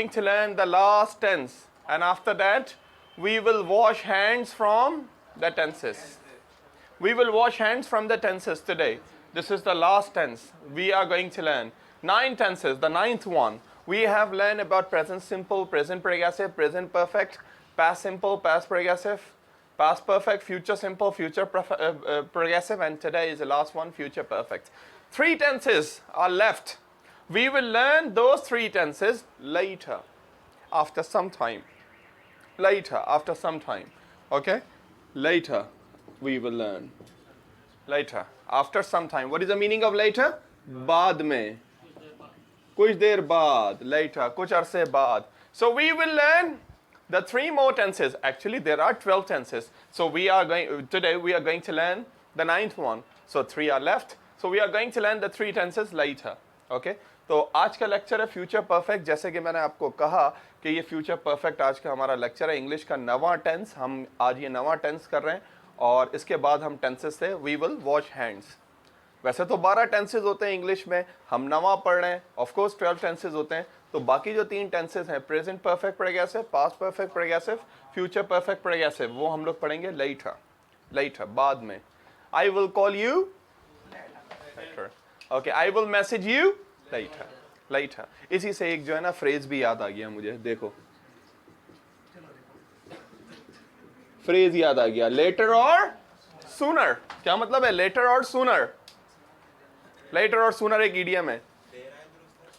going to learn the last tense, and after that we will wash hands from the tenses. We will wash hands from the tenses today. This is the last tense. We are going to learn 9 tenses. The 9th one, we have learned about present simple, present progressive, present perfect, past simple, past progressive, past perfect, future simple, future progressive, and today is the last one, future perfect. 3 tenses are left. We will learn those 3 tenses later, after some time. Later, after some time. Okay? Later, we will learn. Later, after some time. What is the meaning of later? बाद में. कुछ देर बाद. Later, कुछ अरसे बाद. So we will learn the 3 more tenses. Actually, there are 12 tenses. So today we are going to learn the 9th one. So 3 are left. So we are going to learn the 3 tenses later. Okay? तो आज का lecture है future perfect. जैसे कि मैंने आपको कहा कि ये फ्यूचर परफेक्ट आज का हमारा लेक्चर है. इंग्लिश का 9वां टेंस, हम आज ये 9वां टेंस कर रहे हैं और इसके बाद हम टेंसेस से वी विल वॉश हैंड्स. वैसे तो 12 टेंसेस होते हैं इंग्लिश में, हम 9वां पढ़ रहे हैं. ऑफ कोर्स 12 टेंसेस होते हैं. तो बाकी जो 3 टेंसेस हैं, present perfect progressive, past perfect progressive, future perfect progressive, वो हम लोग पढ़ेंगे लेटर, बाद में. I will call you later. Okay, I will message you later. इसी से एक जो है ना फ्रेज भी याद आ गया मुझे. देखो, फ्रेज याद आ गया, लेटर और सूनर. क्या मतलब है लेटर और सूनर? लेटर और सूनर एक इडियम है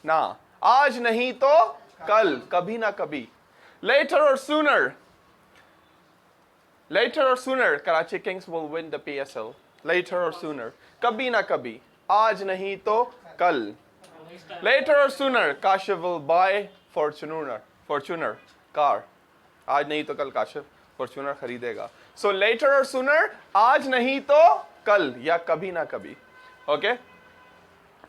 ना. आज नहीं तो कल, कभी ना कभी. लेटर और सूनर. लेटर और sooner Karachi kings will win the PSL. Later और सूनर, कभी ना कभी, आज नहीं तो कल. Later or sooner, Kashif will buy Fortuner car. आज नहीं तो कल काशिफ Fortuner खरीदेगा. So later or sooner, आज नहीं तो कल या कभी ना कभी. Okay?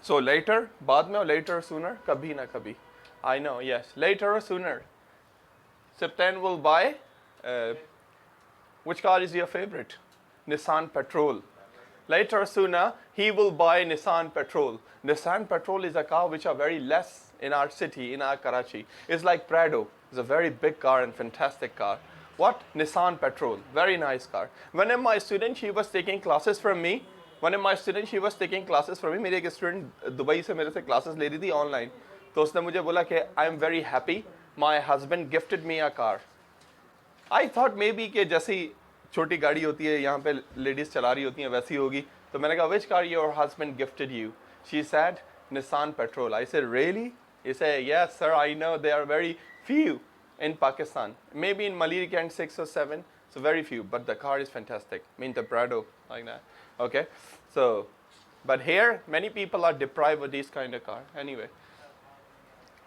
So later, बाद में, और later or sooner, कभी ना कभी. I know, yes. Later or sooner. September will buy. Which car is your favorite? Nissan Patrol. Later or sooner, he will buy Nissan Patrol. Nissan Patrol is a car which are very less in our city, in our Karachi. It's like Prado. It's a very big car and fantastic car. What? Nissan Patrol. Very nice car. One of my students, she was taking classes from me. मेरी एक student Dubai से मेरे से classes ले रही थी online. तो उसने मुझे बोला कि I am very happy, my husband gifted me a car. I thought may be कि जैसी छोटी गाड़ी होती है यहाँ पे लेडीज चला रही होती हैं वैसी होगी. तो मैंने कहा which car your husband gifted you? She said Nissan Patrol. I said really? He said yes sir, I know there are very few in Pakistan, maybe in Maliri Kent 6 or 7, so very few, but the car is fantastic. I mean the Prado like that. Okay, so but here many people are deprived of this kind of car anyway.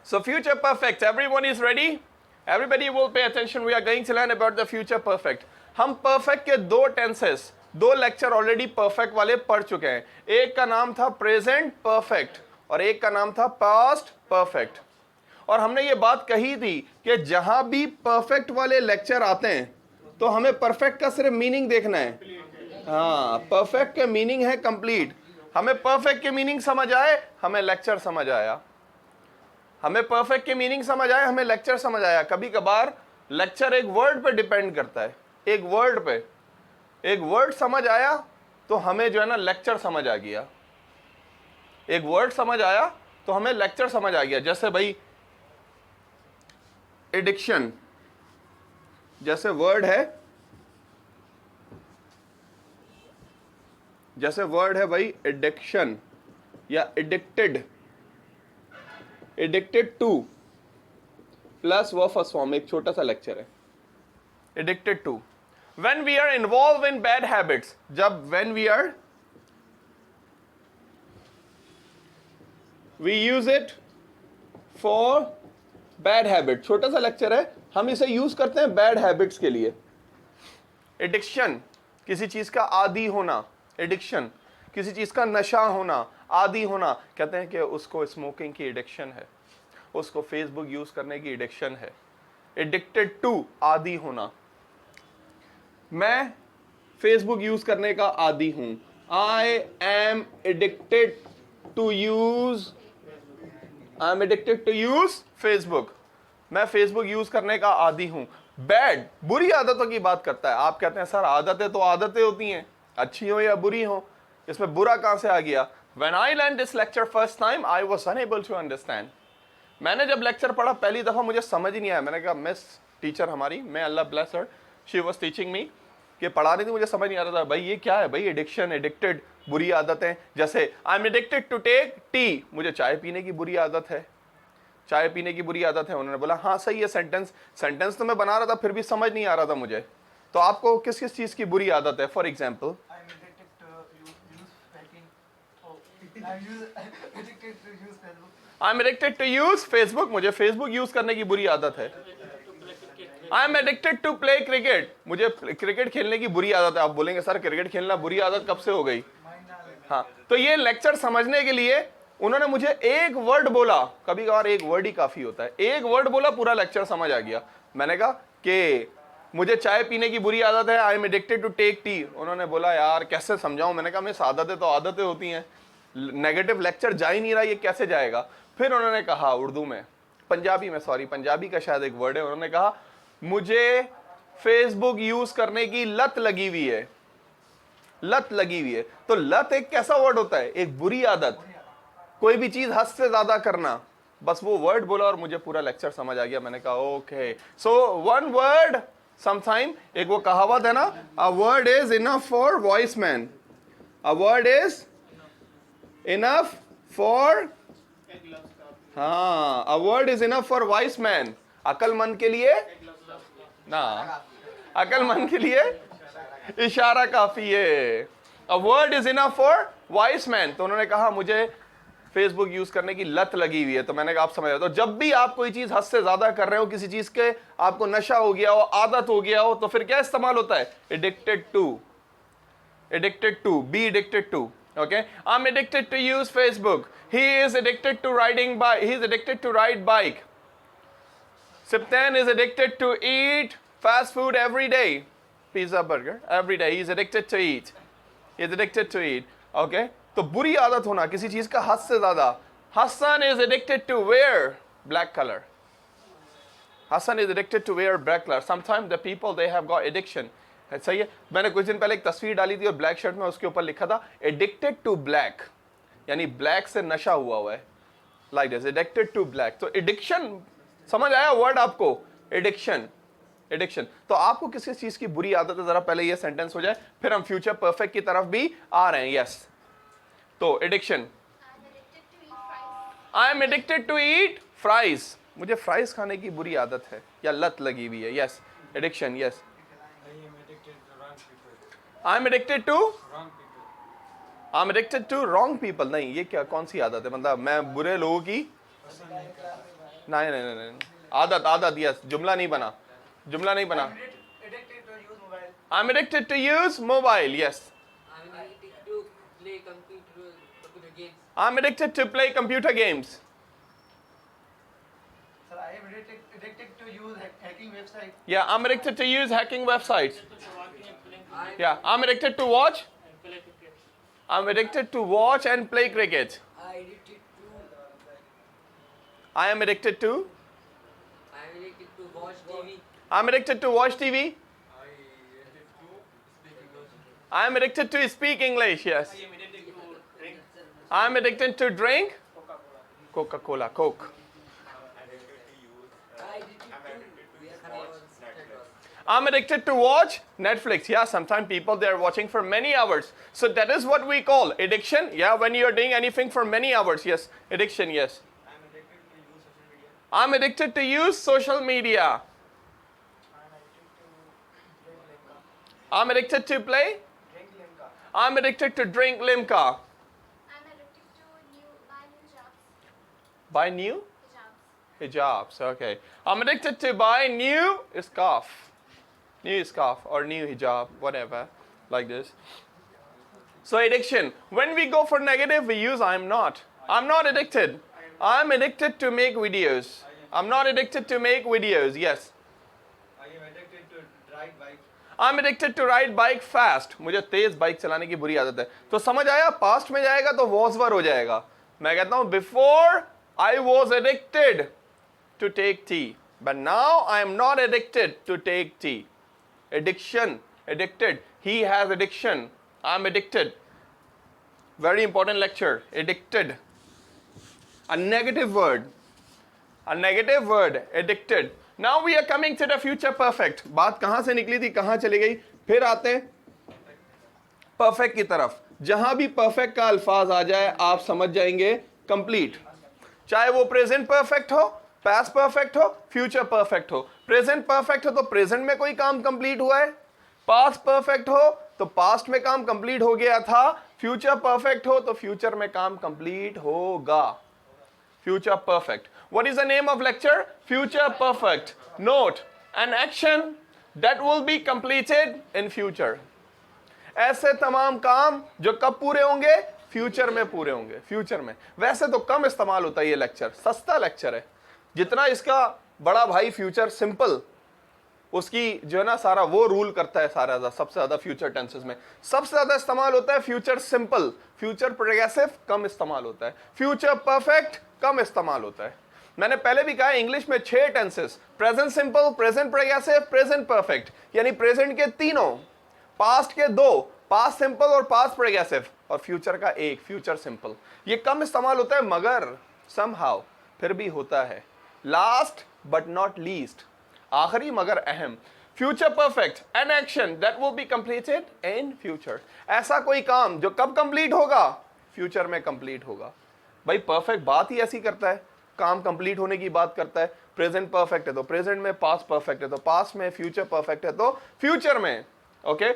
So future perfect, everyone is ready? Everybody will pay attention. We are going to learn about the future perfect. हम perfect के 2 tenses, 2 lecture already perfect वाले पढ़ चुके हैं. एक का नाम था प्रेजेंट परफेक्ट और एक का नाम था पास्ट परफेक्ट. और हमने ये बात कही थी कि जहां भी परफेक्ट वाले लेक्चर आते हैं तो हमें परफेक्ट का सिर्फ मीनिंग देखना है. हाँ, परफेक्ट के मीनिंग है कंप्लीट. हमें परफेक्ट के मीनिंग समझ आए, हमें लेक्चर समझ आया. हमें परफेक्ट के मीनिंग समझ आए, हमें लेक्चर समझ आया. कभी कभार लेक्चर एक वर्ड पे डिपेंड करता है. एक वर्ड समझ आया तो हमें जो है ना लेक्चर समझ आ गया. एक वर्ड समझ आया तो हमें लेक्चर समझ आ गया. जैसे भाई एडिक्शन जैसे वर्ड है भाई एडिक्शन या addicted to plus verb first form. एक छोटा सा लेक्चर है addicted to. When we are involved in bad habits, we use it for bad habit. छोटा सा लेक्चर है, हम इसे यूज करते हैं बैड हैबिट्स के लिए. एडिक्शन किसी चीज का आदी होना, एडिक्शन किसी चीज का नशा होना, आदी होना. कहते हैं कि उसको स्मोकिंग की एडिक्शन है, उसको फेसबुक यूज करने की एडिक्शन है. एडिक्टेड टू, आदी होना. मैं फेसबुक यूज करने का आदी हूं. I am addicted to use Facebook. मैं फेसबुक यूज करने का आदी हूं। बैड, बुरी आदतों की बात करता है। आप कहते हैं सर आदतें तो आदतें होती हैं, अच्छी हो या बुरी हो, इसमें बुरा कहां से आ गया? When I learned this lecture first time, I was unable to understand. मैंने जब लेक्चर पढ़ा पहली दफा मुझे समझ ही नहीं आया। मैंने कहा मिस टीचर हमारी, मैं Allah bless her, she was teaching me, कि पढ़ा रही थी, मुझे समझ नहीं आ रहा था भाई ये क्या है भाई, एडिक्शन, एडिक्टेड, बुरी आदतें। जैसे I am addicted to take tea, मुझे चाय पीने की बुरी आदत है, चाय पीने की बुरी आदत है। उन्होंने बोला हाँ सही है, सेंटेंस तो मैं बना रहा था फिर भी समझ नहीं आ रहा था मुझे। तो आपको किस किस चीज की बुरी आदत है? For example I am addicted to use Facebook, मुझे फेसबुक यूज करने की बुरी आदत है। I am addicted to play cricket, मुझे क्रिकेट खेलने की बुरी आदत है। आप बोलेंगे सर क्रिकेट खेलना बुरी आदत कब से हो गई? हाँ, तो ये लेक्चर समझने के लिए उन्होंने मुझे एक वर्ड बोला, कभी कभार एक वर्ड ही काफी होता है, एक वर्ड बोला पूरा लेक्चर समझ आ गया। मैंने कहा कि मुझे चाय पीने की बुरी आदत है, I am addicted to take tea. उन्होंने बोला यार कैसे समझाऊं? मैंने कहा मिस आदतें तो आदतें होती हैं, नेगेटिव लेक्चर जा ही नहीं रहा, ये कैसे जाएगा? फिर उन्होंने कहा उर्दू में, पंजाबी में, सॉरी पंजाबी का शायद एक वर्ड है, उन्होंने कहा मुझे फेसबुक यूज करने की लत लगी हुई है, लत लगी हुई है। तो लत एक कैसा वर्ड होता है? एक बुरी आदत, कोई भी चीज हद से ज्यादा करना। बस वो वर्ड बोला और मुझे पूरा लेक्चर समझ आ गया। मैंने कहा okay, so one word sometime, एक वो कहावत है ना, a word is enough for wise man, a word is enough for, हाँ, a word is enough for wise man, अकलमंद के लिए ना, अकलमंद के लिए इशारा काफी है। A word is enough for wise man. तो उन्होंने कहा मुझे फेसबुक यूज करने की लत लगी हुई है। तो मैंने कहा आप समझ रहे हो, तो जब भी आप कोई चीज हद से ज्यादा कर रहे हो, किसी चीज के आपको नशा हो गया हो, आदत हो गया हो, तो फिर क्या इस्तेमाल होता है? Addicted to, addicted to, be addicted to. Okay, I'm addicted to use Facebook. He is addicted to riding bike. He's addicted to ride bike. Siptan is addicted to eat fast food every day. Pizza, burger, every day. He's addicted to eat. He's addicted to eat. Okay? तो बुरी आदत होना किसी चीज का हद से ज्यादा। Hassan is addicted to wear black color. Hassan is addicted to wear black color. Sometimes the people, they have got addiction. सही है। मैंने कुछ दिन पहले एक तस्वीर डाली थी और ब्लैक शर्ट में उसके ऊपर लिखा था एडिक्टेड टू ब्लैक, यानी ब्लैक से नशा हुआ है, like this, addicted to black. तो एडिक्शन, समझ आया वर्ड आपको? Addiction, addiction. तो आपको किसी चीज की बुरी आदत है, जरा पहले ये सेंटेंस हो जाए, फिर हम फ्यूचर परफेक्ट की तरफ भी आ रहे हैं। यस, तो addiction, I am addicted to eat fries, मुझे फ्राइज खाने की बुरी आदत है या लत लगी हुई है। Yes, addiction. Yes, I'm addicted to wrong people. I'm addicted to wrong people. नहीं, ये क्या, कौन सी आदत है? मतलब मैं बुरे लोगों की, नहीं नहीं नहीं नहीं, आदत, आदत। यस, जुमला नहीं बना, जुमला नहीं बना। I'm addicted to use mobile. Yes. I'm addicted to play computer games. I'm addicted to play computer games. Sir, I am addicted to use hacking websites. Yeah, I'm addicted to use hacking websites. Yeah, I'm addicted to watch. I'm addicted to watch and play cricket. I am addicted to. I'm addicted to watch TV. I'm addicted to watch TV. I am addicted to speak English. Yes. I am addicted to drink Coca-Cola, Coke. I'm addicted to watch Netflix. Yeah, sometimes people, they are watching for many hours. So that is what we call addiction. Yeah, when you are doing anything for many hours. Yes, addiction. Yes. I'm addicted to use social media. I'm addicted to play. I'm addicted to drink Limca. I'm addicted to buy new jobs. Buy new Hijabs. hijabs. Okay. I'm addicted to buy new scarf. New scarf or new hijab, whatever, like this. So addiction. When we go for negative, we use I'm not. I'm not addicted. I'm addicted to make videos. I'm not addicted to make videos. Yes. I am addicted to ride bike. I'm addicted to ride bike fast. मुझे तेज bike चलाने की बुरी आदत है। तो समझ आया, past में जाएगा तो was were हो जाएगा। मैं कहता हूँ before I was addicted to take tea. But now I am not addicted to take tea. Addiction, addicted. He has addiction. I am addicted. Very important lecture. Addicted. A negative word. A negative word. Addicted. Now we are coming to the future perfect. बात कहां से निकली थी, कहां चली गई? फिर आते हैं perfect की तरफ. जहां भी perfect का अल्फाज आ जाए आप समझ जाएंगे complete. चाहे वो present perfect हो, past perfect हो, future perfect हो. present perfect हो तो present में कोई काम complete हुआ है. past perfect हो तो past में काम complete हो गया था. future perfect हो तो future में काम complete होगा. future perfect. What is the name of lecture? Future perfect. Note, an action that will be completed in future. ऐसे तमाम काम जो कब पूरे होंगे? फ्यूचर में पूरे होंगे. फ्यूचर में. वैसे तो कम इस्तेमाल होता है ये लेक्चर, सस्ता लेक्चर है. जितना इसका बड़ा भाई फ्यूचर सिंपल, उसकी जो है ना सारा वो रूल करता है सारा सबसे ज्यादा फ्यूचर टेंसेस में. सबसे ज्यादा इस्तेमाल होता है फ्यूचर सिंपल. फ्यूचर प्रोग्रेसिव कम इस्तेमाल होता है. फ्यूचर परफेक्ट कम इस्तेमाल होता है. मैंने पहले भी कहा इंग्लिश में 6 tenses: present simple, present progressive, present perfect. यानी प्रेजेंट के 3, पास्ट के 2, पास्ट सिंपल और पास्ट प्रोग्रेसिव, और फ्यूचर का 1, फ्यूचर सिंपल. ये कम इस्तेमाल होता है मगर समहाउ फिर भी होता है. लास्ट बट नॉट लीस्ट, आखिरी मगर अहम. Future perfect, an action that will be completed in future. ऐसा कोई काम जो कब कंप्लीट होगा? फ्यूचर में कंप्लीट होगा. भाई परफेक्ट बात ही ऐसी करता है, काम कंप्लीट होने की बात करता है. प्रेजेंट परफेक्ट है तो प्रेजेंट में, पास्ट परफेक्ट है तो पास्ट में, फ्यूचर परफेक्ट है तो फ्यूचर में. ओके,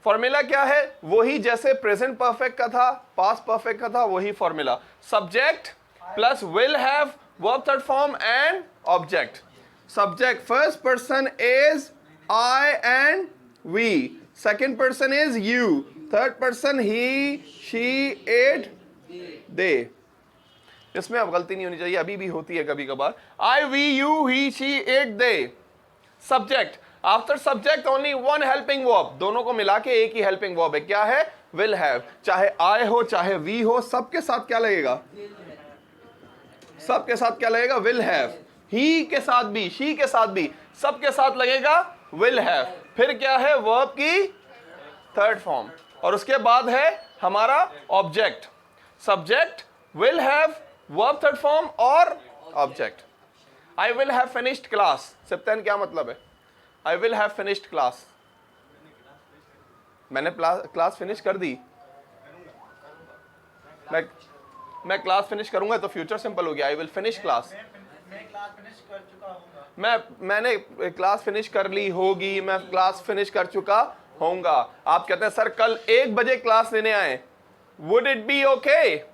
फॉर्मूला क्या है? वही जैसे प्रेजेंट परफेक्ट का था, पास्ट परफेक्ट का था, वही formula. Subject plus will have, verb third form and object. Subject first person is I and we, second person is you, third person he, she, it, they. इसमें अब गलती नहीं होनी चाहिए, अभी भी होती है कभी कभार. I, we, you, he, she, it, they. Subject. After subject only one helping verb. दोनों को मिला के एक ही helping verb है. क्या है? Will have. चाहे I हो चाहे we हो, सबके साथ क्या लगेगा? सबके साथ क्या लगेगा? Will have. He के साथ भी, she के साथ भी, सबके साथ लगेगा will have. फिर क्या है? verb की थर्ड फॉर्म, और उसके बाद है हमारा object. Subject, will have, verb third form और object. I will have finished class. सप्तान क्या मतलब है? I will have finished class. मैंने क्लास फिनिश कर दी. मैं क्लास फिनिश करूंगा तो फ्यूचर सिंपल हो गया. I will finish class. मैं क्लास फिनिश कर चुका हूँगा. मैंने क्लास फिनिश कर ली होगी, मैं क्लास फिनिश कर चुका होऊंगा. आप कहते हैं सर कल 1 बजे क्लास लेने आए. Would it be okay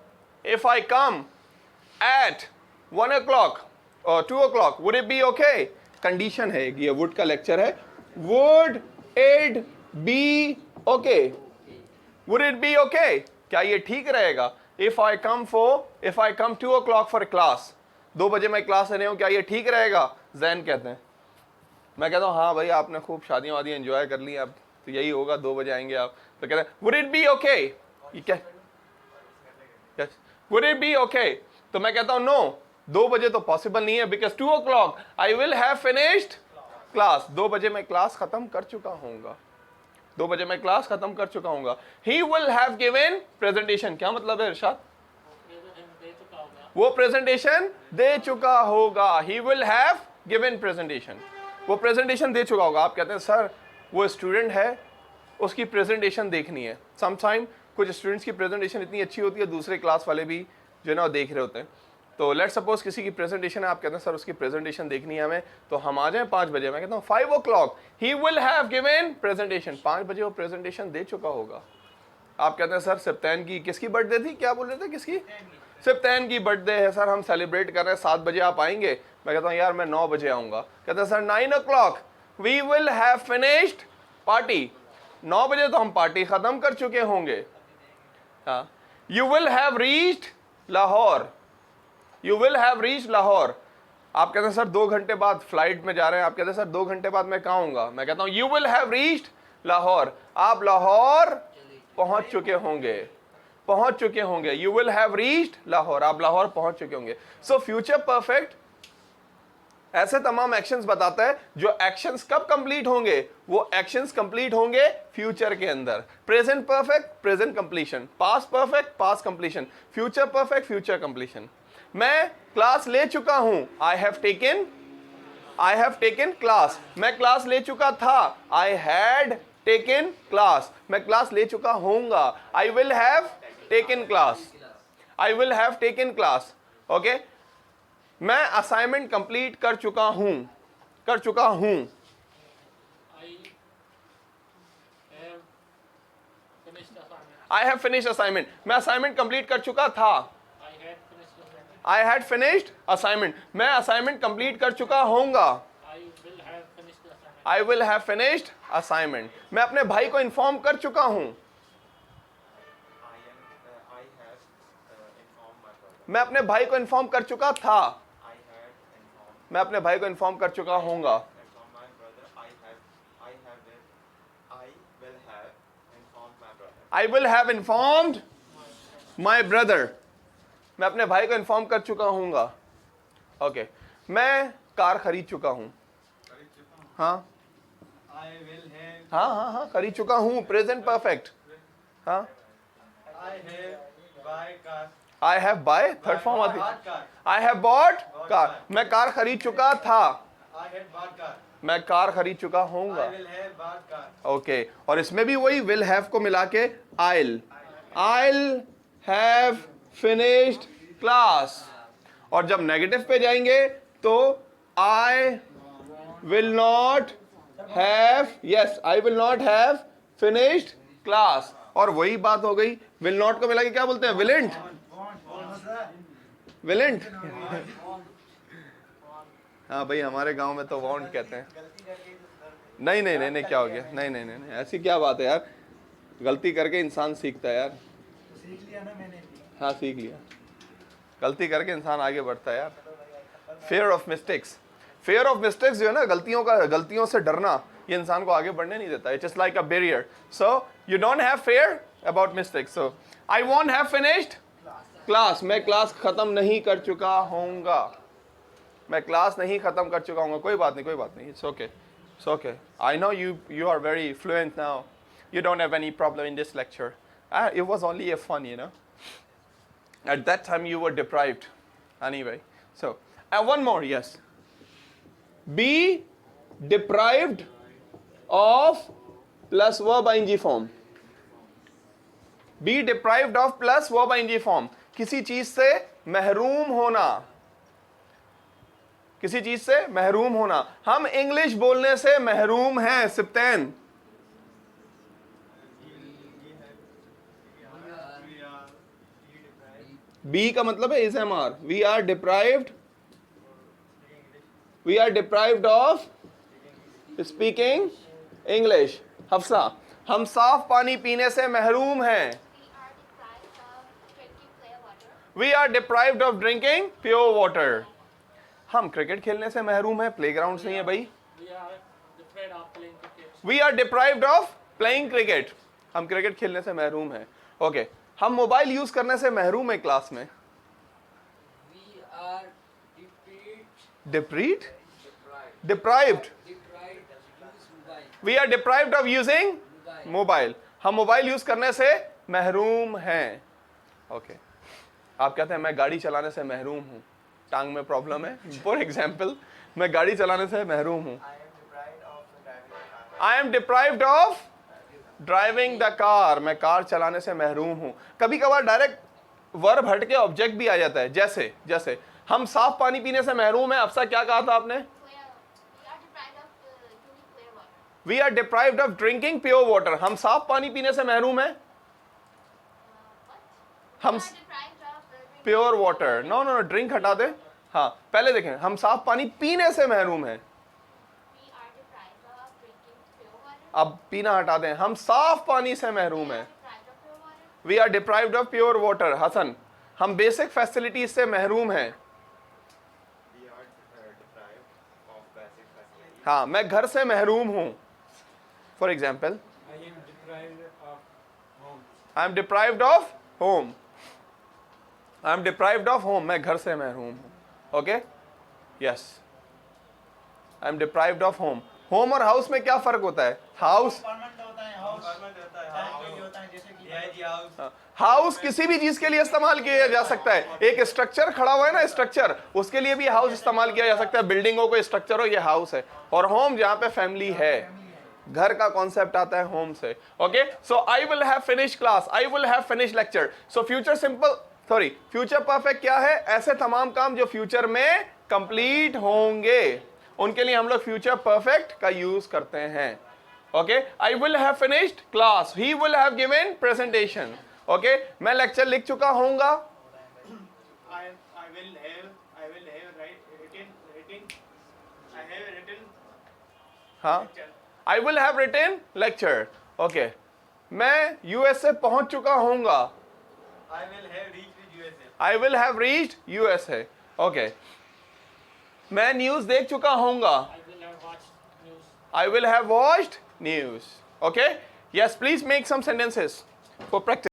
if I come at 1 o'clock or 2 o'clock? Would it be okay? Condition है, ये वुड का लेक्चर है. Would it be okay? Would it be okay? क्या ये ठीक रहेगा? If I come 2 o'clock for class, 2 बजे मैं क्लास लेने हूँ, क्या ये ठीक रहेगा? जैन कहते हैं. मैं कहता हूँ हाँ भाई आपने खूब शादियाँ वादियाँ एंजॉय कर ली, अब तो यही होगा, 2 बजे आएंगे आप. तो कहते हैं would it be okay? ये क्या? Yes. Would it be okay? तो मैं कहता हूँ no, 2 बजे तो पॉसिबल नहीं है, because 2 o'clock I will have finished class. 2 बजे मैं क्लास खत्म कर चुका हूँगा. 2 बजे मैं क्लास खत्म कर चुका हूँगा. He will have given presentation. क्या मतलब है इरशाद? वो प्रेजेंटेशन दे चुका होगा. He will have given presentation. वो प्रेजेंटेशन दे चुका होगा. आप कहते हैं सर वो स्टूडेंट है, उसकी प्रेजेंटेशन देखनी है. समटाइम कुछ स्टूडेंट्स की प्रेजेंटेशन इतनी अच्छी होती है, दूसरे क्लास वाले भी जो है ना देख रहे होते हैं. तो लेट्स सपोज किसी की प्रेजेंटेशन है, आप कहते हैं सर उसकी प्रेजेंटेशन देखनी है हमें, तो हम आ जाएं 5 बजे. मैं कहता हूँ 5 o'clock he will have given presentation. 5 बजे वो प्रेजेंटेशन दे चुका होगा. आप कहते हैं सर सप्तान की किसकी बर्थडे थी? क्या बोल रहे थे? किसकी? सप्तान की बर्थडे है सर, हम सेलिब्रेट कर रहे हैं, 7 बजे आप आएंगे? मैं कहता हूँ यार मैं 9 बजे आऊँगा. कहते हैं sir 9 o'clock we will have finished party. 9 बजे तो हम पार्टी ख़त्म कर चुके होंगे. हाँ. You will have reached Lahore. You will have reached Lahore. आप कहते हैं सर 2 घंटे बाद फ्लाइट में जा रहे हैं. आप कहते हैं सर 2 घंटे बाद मैं कहाँ होऊंगा? मैं कहता हूँ You will have reached Lahore. आप लाहौर पहुँच चुके होंगे. You will have reached Lahore. आप लाहौर पहुँच चुके होंगे. So future perfect ऐसे तमाम एक्शंस बताता है जो एक्शंस कब कंप्लीट होंगे, वो एक्शंस कंप्लीट होंगे फ्यूचर के अंदर। Present perfect, present completion, past perfect, past completion, future perfect, future completion. मैं क्लास ले चुका हूं, आई हैव टेकन क्लास। मैं क्लास ले चुका था, आई हैड टेकन क्लास। मैं क्लास ले चुका होऊंगा, I will have taken class, I will have taken class. Okay, मैं असाइनमेंट कंप्लीट कर चुका हूं, कर चुका हूं। आई हैव फिनिश्ड असाइनमेंट, मैं असाइनमेंट कंप्लीट कर चुका था। आई हैड फिनिश्ड असाइनमेंट, मैं असाइनमेंट कंप्लीट कर चुका होऊंगा। I will have finished assignment, मैं अपने भाई को इन्फॉर्म कर चुका हूं। मैं अपने भाई को इन्फॉर्म कर चुका था, मैं अपने भाई को इन्फॉर्म कर चुका होऊंगा। I will have informed my brother, मैं अपने भाई को इन्फॉर्म कर चुका होऊंगा। ओके, मैं कार खरीद चुका हूं। हाँ हाँ हाँ हाँ, खरीद चुका हूं, प्रेजेंट परफेक्ट। हाँ, I have by, third form आती है। आई हैव बॉट कार, मैं कार खरीद चुका था, मैं कार खरीद चुका होऊंगा। ओके, और इसमें भी वही विल हैव को मिला के आइल हैव फिनिश्ड क्लास। और जब नेगेटिव पे जाएंगे तो I will not have, yes I will not have finished class. और वही बात हो गई, विल नॉट को मिला के क्या बोलते हैं, विलेंट, विलेंट। हाँ भाई, हमारे गांव में तो वॉन्ट कहते हैं। नहीं नहीं नहीं नहीं, क्या हो गया, नहीं नहीं नहीं, ऐसी क्या बात है यार, गलती करके इंसान सीखता है यार। सीख लिया ना मैंने। हाँ सीख लिया, गलती करके इंसान आगे बढ़ता है यार। Fair of mistakes, fair of mistakes जो है ना, गलतियों से डरना, ये इंसान को आगे बढ़ने नहीं देता। It is like a barrier. So you don't have fair about mistakes. So I won't have finished class, मैं क्लास खत्म नहीं कर चुका होऊंगा, मैं क्लास नहीं खत्म कर चुका हूँ। कोई बात नहीं, कोई बात नहीं, it's okay, it's okay. I know you are very fluent now, you don't have any problem in this lecture. It was only a fun, you know. At that time you were deprived anyway. So one more, yes, be deprived of plus verb ing form, be deprived of plus verb ing form। किसी चीज से महरूम होना, किसी चीज से महरूम होना। हम इंग्लिश बोलने से महरूम हैं सिप्तैन। बी का मतलब है is am are, we are deprived of speaking English. Hafsa, हम साफ पानी पीने से महरूम हैं। We are deprived of drinking pure water. We are deprived of drinking pure water. हम क्रिकेट खेलने से महरूम हैं, प्लेग्राउंड नहीं है भाई। We are deprived of playing cricket. हम क्रिकेट खेलने से महरूम हैं। ओके, हम मोबाइल यूज करने से महरूम है क्लास में। We are Deprived? deprived. Deprived. Deprived use mobile. We are deprived of using mobile. हम मोबाइल यूज करने से महरूम हैं। ओके, आप कहते हैं मैं गाड़ी चलाने से महरूम हूँ, टांग में प्रॉब्लम है, फॉर एग्जाम्पल मैं गाड़ी चलाने से महरूम हूँ। I am deprived of driving the car, मैं कार चलाने से महरूम हूँ। कभी कभार डायरेक्ट वर्ब हट के ऑब्जेक्ट भी आ जाता है, जैसे जैसे हम साफ पानी पीने से महरूम हैं। अफसा क्या कहा था आपने? We are deprived of drinking pure water. We are deprived of drinking pure water. हम साफ पानी पीने से महरूम हैं। हम We are deprived of drinking pure water, no no no, drink हटा दे। हाँ, पहले देखें, हम साफ पानी पीने से महरूम हैं। We are deprived of drinking pure water. अब पीना हटा दें, हम साफ पानी से महरूम हैं। Deprived of pure water. We are deprived of pure water. Hasan, हम बेसिक फैसिलिटीज से महरूम हैं। हाँ, मैं घर से महरूम हूँ। For example, I M deprived of home, I am deprived of home, मैं घर से महरूम हूँ। Okay, yes, I am deprived of home. Home और हाउस में क्या फर्क होता है? हाउस परमानेंट होता है, हाउस टाइम के लिए होता है, जैसे कि हाउस किसी भी चीज के लिए इस्तेमाल किया जा सकता है। एक स्ट्रक्चर खड़ा हुआ है ना, स्ट्रक्चर, उसके लिए भी हाउस इस्तेमाल किया जा सकता है। बिल्डिंग हो, कोई स्ट्रक्चर हो, ये हाउस है। और होम जहां पे फैमिली है, घर का कॉन्सेप्ट आता है होम से। Okay, so I will have finish class, I will have finish lecture. So future simple, sorry, future perfect क्या है? ऐसे तमाम काम जो फ्यूचर में कंप्लीट होंगे, उनके लिए हम लोग फ्यूचर परफेक्ट का यूज करते हैं। Okay, I will have finished class, he will have given presentation. Okay, मैं लेक्चर लिख चुका होऊंगा। हाँ, I will have written lecture. Okay, मैं यूएस से पहुंच चुका होऊंगा। I will have reached USA. Okay, मैं न्यूज देख चुका होऊंगा। I will have watched news. Okay? Yes, please make some sentences for practice.